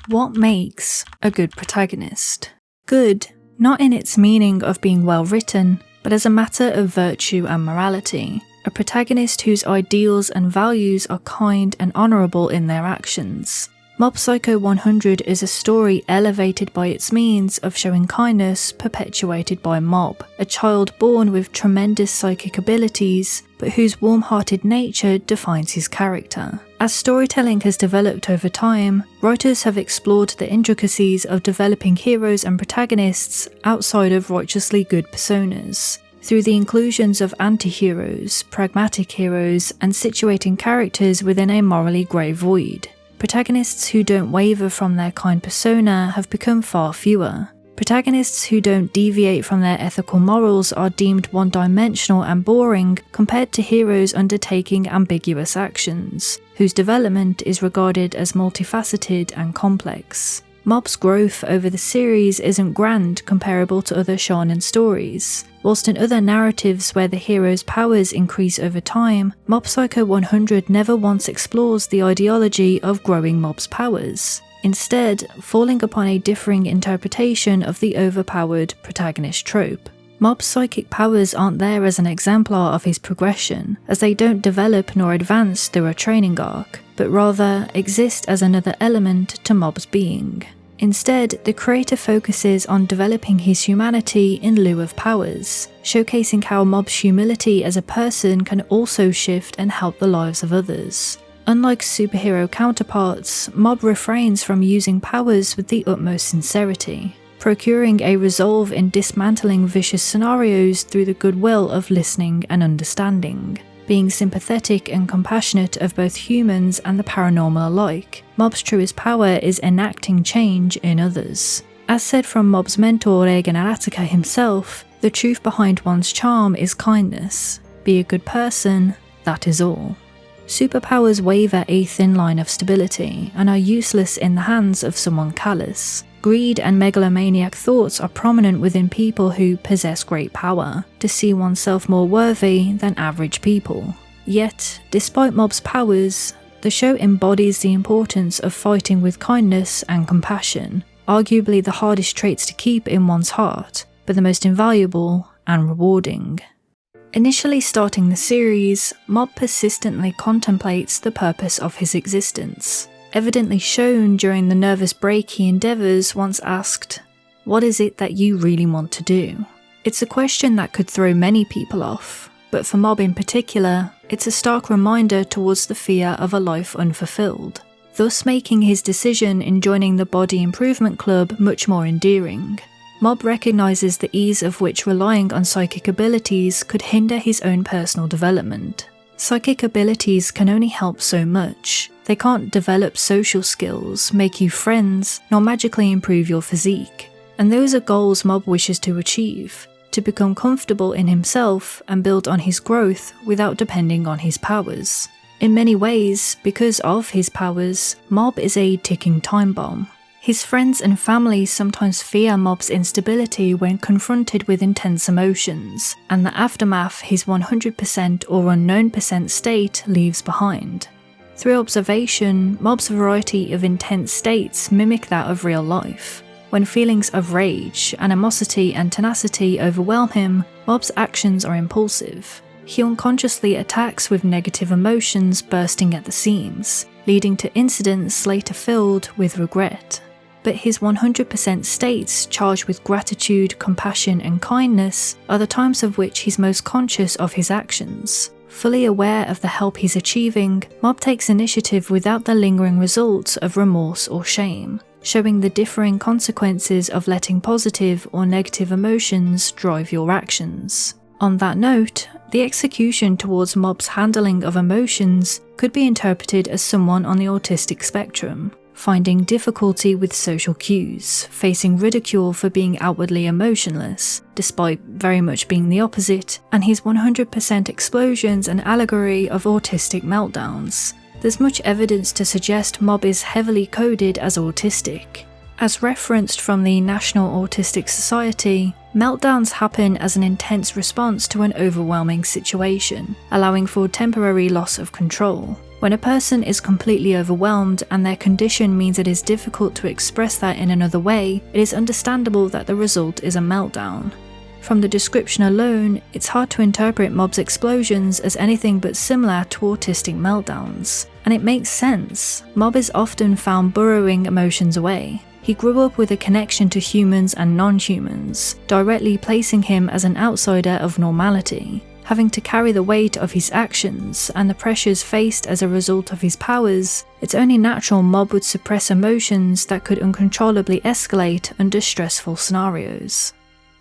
What makes a good protagonist? Good, not in its meaning of being well written, but as a matter of virtue and morality. A protagonist whose ideals and values are kind and honourable in their actions. Mob Psycho 100 is a story elevated by its means of showing kindness perpetuated by Mob, a child born with tremendous psychic abilities, but whose warm-hearted nature defines his character. As storytelling has developed over time, writers have explored the intricacies of developing heroes and protagonists outside of righteously good personas, through the inclusions of anti-heroes, pragmatic heroes, and situating characters within a morally grey void. Protagonists who don't waver from their kind persona have become far fewer. Protagonists who don't deviate from their ethical morals are deemed one-dimensional and boring compared to heroes undertaking ambiguous actions, whose development is regarded as multifaceted and complex. Mob's growth over the series isn't grand comparable to other shonen stories. Whilst in other narratives where the hero's powers increase over time, Mob Psycho 100 never once explores the ideology of growing Mob's powers, instead falling upon a differing interpretation of the overpowered protagonist trope. Mob's psychic powers aren't there as an exemplar of his progression, as they don't develop nor advance through a training arc, but rather exist as another element to Mob's being. Instead, the creator focuses on developing his humanity in lieu of powers, showcasing how Mob's humility as a person can also shift and help the lives of others. Unlike superhero counterparts, Mob refrains from using powers with the utmost sincerity, procuring a resolve in dismantling vicious scenarios through the goodwill of listening and understanding. Being sympathetic and compassionate of both humans and the paranormal alike, Mob's truest power is enacting change in others. As said from Mob's mentor Reigen Arataka himself, the truth behind one's charm is kindness. Be a good person, that is all. Superpowers waver a thin line of stability and are useless in the hands of someone callous. Greed and megalomaniac thoughts are prominent within people who possess great power, to see oneself more worthy than average people. Yet, despite Mob's powers, the show embodies the importance of fighting with kindness and compassion, arguably the hardest traits to keep in one's heart, but the most invaluable and rewarding. Initially starting the series, Mob persistently contemplates the purpose of his existence, evidently shown during the nervous break he endeavours once asked, "What is it that you really want to do?" It's a question that could throw many people off, but for Mob in particular, it's a stark reminder towards the fear of a life unfulfilled, thus making his decision in joining the Body Improvement Club much more endearing. Mob recognises the ease of which relying on psychic abilities could hinder his own personal development. Psychic abilities can only help so much. They can't develop social skills, make you friends, nor magically improve your physique. And those are goals Mob wishes to achieve, to become comfortable in himself and build on his growth without depending on his powers. In many ways, because of his powers, Mob is a ticking time bomb. His friends and family sometimes fear Mob's instability when confronted with intense emotions, and the aftermath his 100% or unknown % state leaves behind. Through observation, Mob's variety of intense states mimic that of real life. When feelings of rage, animosity and tenacity overwhelm him, Mob's actions are impulsive. He unconsciously attacks with negative emotions bursting at the seams, leading to incidents later filled with regret. But his 100% states charged with gratitude, compassion and kindness are the times of which he's most conscious of his actions. Fully aware of the help he's achieving, Mob takes initiative without the lingering results of remorse or shame, showing the differing consequences of letting positive or negative emotions drive your actions. On that note, the execution towards Mob's handling of emotions could be interpreted as someone on the autistic spectrum, finding difficulty with social cues, facing ridicule for being outwardly emotionless, despite very much being the opposite, and his 100% explosions an allegory of autistic meltdowns. There's much evidence to suggest Mob is heavily coded as autistic. As referenced from the National Autistic Society, meltdowns happen as an intense response to an overwhelming situation, allowing for temporary loss of control. When a person is completely overwhelmed and their condition means it is difficult to express that in another way, it is understandable that the result is a meltdown. From the description alone, it's hard to interpret Mob's explosions as anything but similar to autistic meltdowns. And it makes sense. Mob is often found burrowing emotions away. He grew up with a connection to humans and non-humans, directly placing him as an outsider of normality. Having to carry the weight of his actions and the pressures faced as a result of his powers, it's only natural Mob would suppress emotions that could uncontrollably escalate under stressful scenarios.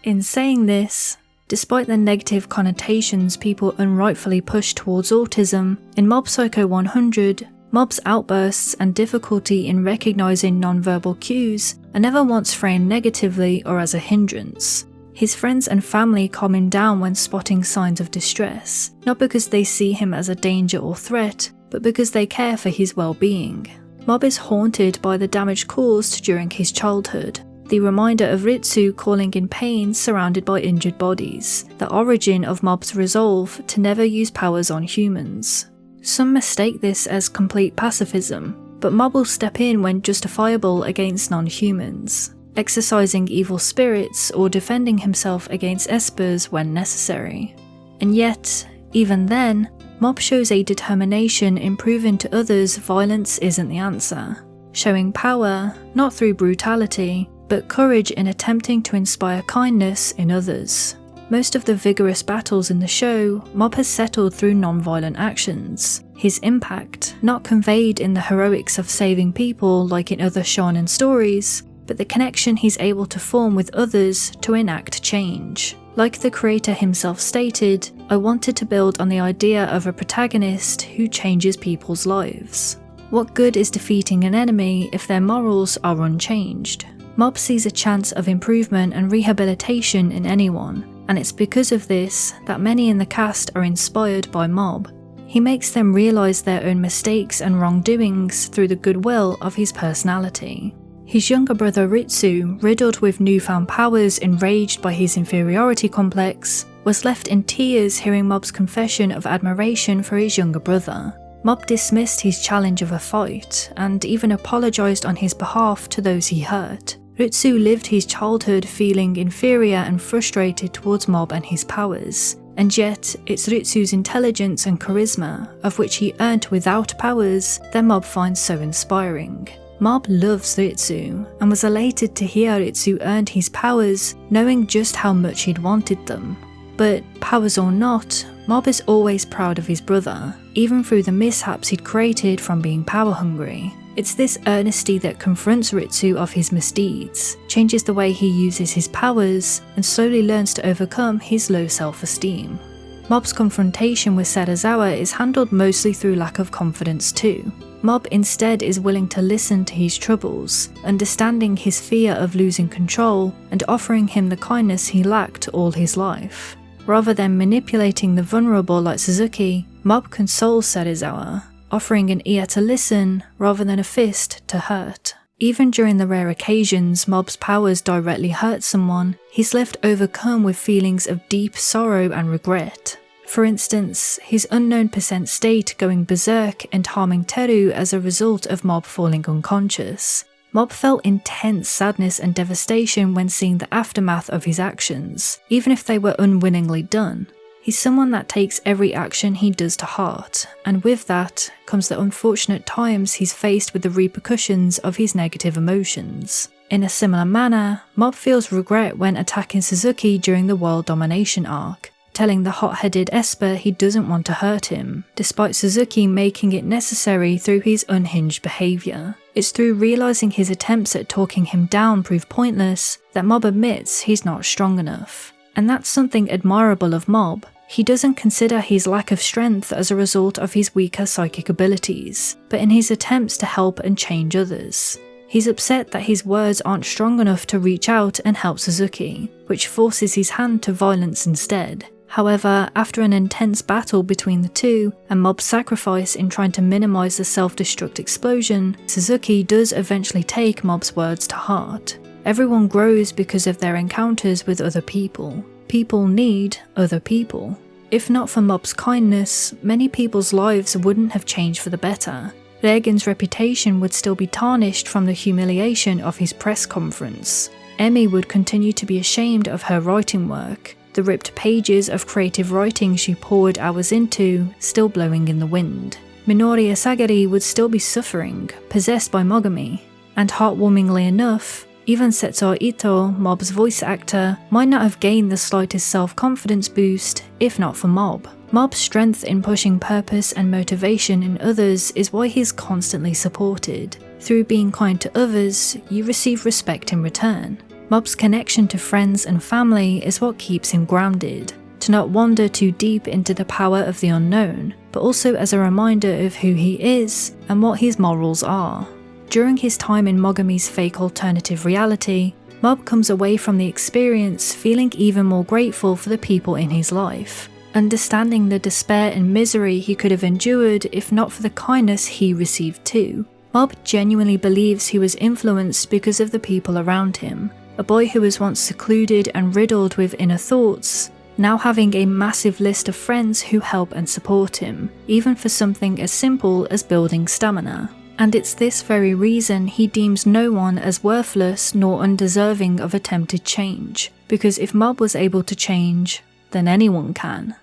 In saying this, despite the negative connotations people unrightfully push towards autism, in Mob Psycho 100, Mob's outbursts and difficulty in recognizing non-verbal cues are never once framed negatively or as a hindrance. His friends and family calm him down when spotting signs of distress, not because they see him as a danger or threat, but because they care for his well-being. Mob is haunted by the damage caused during his childhood, the reminder of Ritsu calling in pain surrounded by injured bodies, the origin of Mob's resolve to never use powers on humans. Some mistake this as complete pacifism, but Mob will step in when justifiable against non-humans, exercising evil spirits or defending himself against espers when necessary. And yet, even then, Mob shows a determination in proving to others violence isn't the answer, showing power, not through brutality, but courage in attempting to inspire kindness in others. Most of the vigorous battles in the show, Mob has settled through non-violent actions. His impact, not conveyed in the heroics of saving people like in other shonen stories, but the connection he's able to form with others to enact change. Like the creator himself stated, I wanted to build on the idea of a protagonist who changes people's lives. What good is defeating an enemy if their morals are unchanged? Mob sees a chance of improvement and rehabilitation in anyone, and it's because of this that many in the cast are inspired by Mob. He makes them realise their own mistakes and wrongdoings through the goodwill of his personality. His younger brother Ritsu, riddled with newfound powers, enraged by his inferiority complex, was left in tears hearing Mob's confession of admiration for his younger brother. Mob dismissed his challenge of a fight, and even apologised on his behalf to those he hurt. Ritsu lived his childhood feeling inferior and frustrated towards Mob and his powers, and yet it's Ritsu's intelligence and charisma, of which he earned without powers, that Mob finds so inspiring. Mob loves Ritsu, and was elated to hear Ritsu earned his powers, knowing just how much he'd wanted them. But, powers or not, Mob is always proud of his brother, even through the mishaps he'd created from being power-hungry. It's this earnesty that confronts Ritsu of his misdeeds, changes the way he uses his powers, and slowly learns to overcome his low self-esteem. Mob's confrontation with Serizawa is handled mostly through lack of confidence too. Mob instead is willing to listen to his troubles, understanding his fear of losing control and offering him the kindness he lacked all his life. Rather than manipulating the vulnerable like Suzuki, Mob consoles Serizawa, offering an ear to listen rather than a fist to hurt. Even during the rare occasions Mob's powers directly hurt someone, he's left overcome with feelings of deep sorrow and regret. For instance, his unknown percent state going berserk and harming Teru as a result of Mob falling unconscious. Mob felt intense sadness and devastation when seeing the aftermath of his actions, even if they were unwillingly done. He's someone that takes every action he does to heart, and with that comes the unfortunate times he's faced with the repercussions of his negative emotions. In a similar manner, Mob feels regret when attacking Suzuki during the world domination arc, telling the hot-headed Esper he doesn't want to hurt him, despite Suzuki making it necessary through his unhinged behaviour. It's through realising his attempts at talking him down prove pointless that Mob admits he's not strong enough. And that's something admirable of Mob. He doesn't consider his lack of strength as a result of his weaker psychic abilities, but in his attempts to help and change others. He's upset that his words aren't strong enough to reach out and help Suzuki, which forces his hand to violence instead. However, after an intense battle between the two, and Mob's sacrifice in trying to minimise the self-destruct explosion, Suzuki does eventually take Mob's words to heart. Everyone grows because of their encounters with other people. People need other people. If not for Mob's kindness, many people's lives wouldn't have changed for the better. Vaegan's reputation would still be tarnished from the humiliation of his press conference. Emmy would continue to be ashamed of her writing work, the ripped pages of creative writing she poured hours into still blowing in the wind. Minoru Asagari would still be suffering, possessed by Mogami. And heartwarmingly enough, even Setsuo Ito, Mob's voice actor, might not have gained the slightest self-confidence boost if not for Mob. Mob's strength in pushing purpose and motivation in others is why he's constantly supported. Through being kind to others, you receive respect in return. Mob's connection to friends and family is what keeps him grounded, to not wander too deep into the power of the unknown, but also as a reminder of who he is and what his morals are. During his time in Mogami's fake alternative reality, Mob comes away from the experience feeling even more grateful for the people in his life, understanding the despair and misery he could have endured if not for the kindness he received too. Mob genuinely believes he was influenced because of the people around him, a boy who was once secluded and riddled with inner thoughts, now having a massive list of friends who help and support him, even for something as simple as building stamina. And it's this very reason he deems no one as worthless nor undeserving of attempted change, because if Mob was able to change, then anyone can.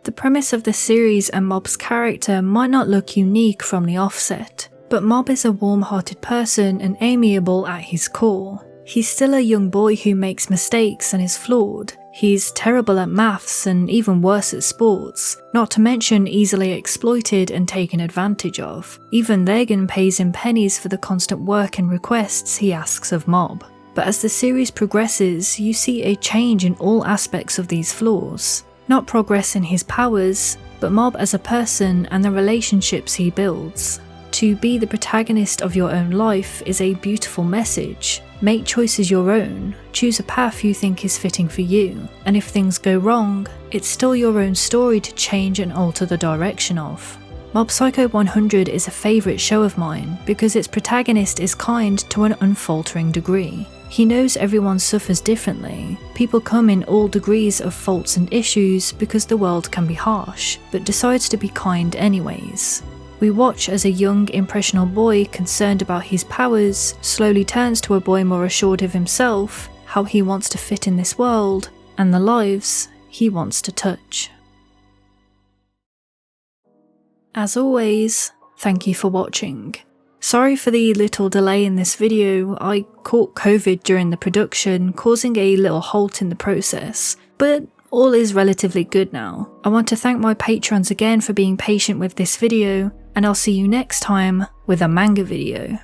The premise of the series and Mob's character might not look unique from the offset, but Mob is a warm-hearted person and amiable at his core. He's still a young boy who makes mistakes and is flawed. He's terrible at maths and even worse at sports, not to mention easily exploited and taken advantage of. Even Vaegan pays him pennies for the constant work and requests he asks of Mob. But as the series progresses, you see a change in all aspects of these flaws. Not progress in his powers, but Mob as a person and the relationships he builds. To be the protagonist of your own life is a beautiful message. Make choices your own, choose a path you think is fitting for you, and if things go wrong, it's still your own story to change and alter the direction of. Mob Psycho 100 is a favourite show of mine because its protagonist is kind to an unfaltering degree. He knows everyone suffers differently. People come in all degrees of faults and issues because the world can be harsh, but decides to be kind anyways. We watch as a young, impressionable boy concerned about his powers slowly turns to a boy more assured of himself, how he wants to fit in this world, and the lives he wants to touch. As always, thank you for watching. Sorry for the little delay in this video. I caught COVID during the production, causing a little halt in the process, but all is relatively good now. I want to thank my patrons again for being patient with this video, and I'll see you next time with a manga video.